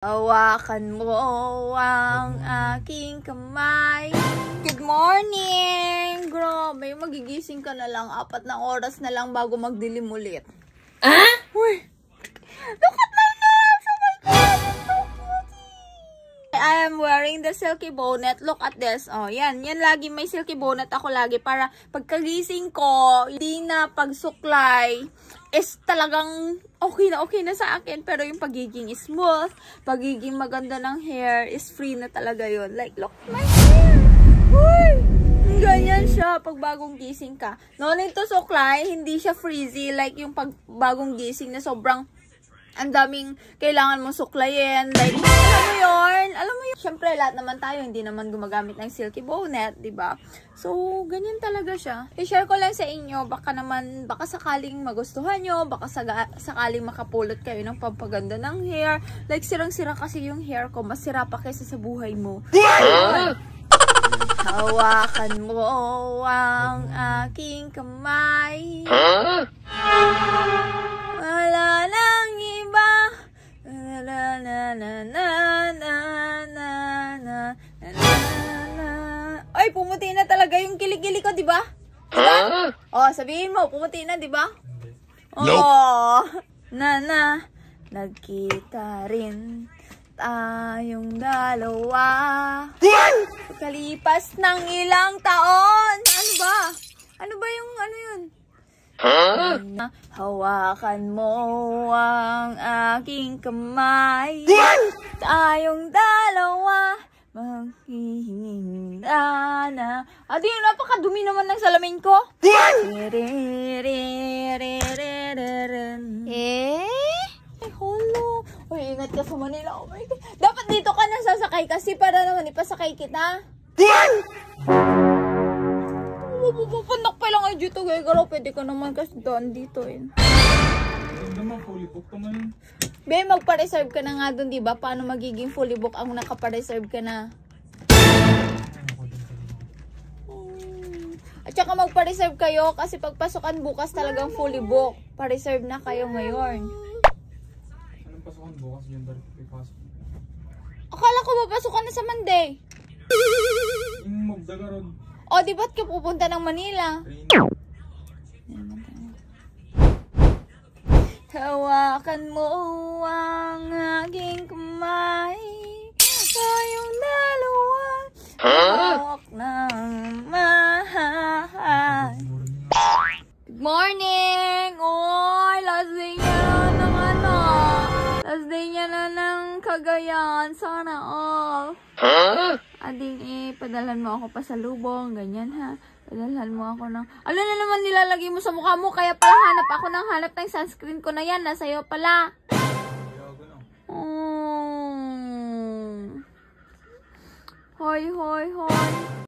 Hawakan mo ang aking kamay. Good morning! Grabe, magigising ka na lang. 4 na oras na lang bago magdilim ulit. Ah? Uy! Look at my nails! Oh my God! It's so pretty! I am wearing the silky bonnet. Look at this. Oh, yan. Yan lagi. May silky bonnet ako lagi para pagkagising ko, hindi na pagsuklay is talagang okay na sa akin. Pero yung pagiging smooth, pagiging maganda ng hair is free na talaga yun. Like, look at my hair! Uy! Ganyan siya pag bagong gising ka. No need to suklay, hindi siya frizzy like yung pag bagong gising na sobrang ang daming kailangan mo suklayin. Like, alam mo yun. Siyempre, lahat naman tayo, hindi naman gumagamit ng silky bonnet, diba? So, ganyan talaga siya. I-share ko lang sa inyo, baka sakaling magustuhan nyo, baka sakaling makapulot kayo ng pampaganda ng hair. Like, sirang-sira kasi yung hair ko, mas sira pa kaysa sa buhay mo. Hawakan mo ang aking kamay. Wala nang iba. Ay, pumuti na talaga yung kilikili ko, diba? Diba? Oh, sabihin mo, pumuti na, diba? Oh, nagkita rin tayong dalawa. Kalipas ng ilang taon. Ano ba? Ano ba yung ano yun? Hawakan mo ang aking kamay. Tayong dalawa maghihinda na. Adi, napakadumi naman ng salamin ko. Ay, holo. Uy, ingat ka sa Manila. Oh my God. Dapat dito ka nang sasakay kasi para naman ipasakay kita. Pupundak pa lang ay dito, gagaro. Pwede ka naman kasi doon dito eh. Fully book naman. Be, magpa-reserve ka na nga doon, diba? Paano magiging fully book ang nakapa-reserve ka na? At saka magpa-reserve kayo kasi pagpasukan bukas talagang fully book. Pa-reserve na kayo ngayon. Anong pasukan bukas yun? Pasok. Akala ko papasukan na sa Monday. Yung magdagaron. O, di ba't ka pupunta ng Manila? Hawakan mo ang aking kamay. Tayong dalawa hawak ng mahal. Good morning! Oy, last day niya na ng ano. Last day niya na ng Cagayan. Sana all. Ading padalhan mo ako pa sa lubong. Ganyan ha. Padalhan mo ako ng... Ano na naman nilalagay mo sa mukha mo? Kaya pala hanap ng sunscreen ko na yan. Nasa'yo pala. Hoy.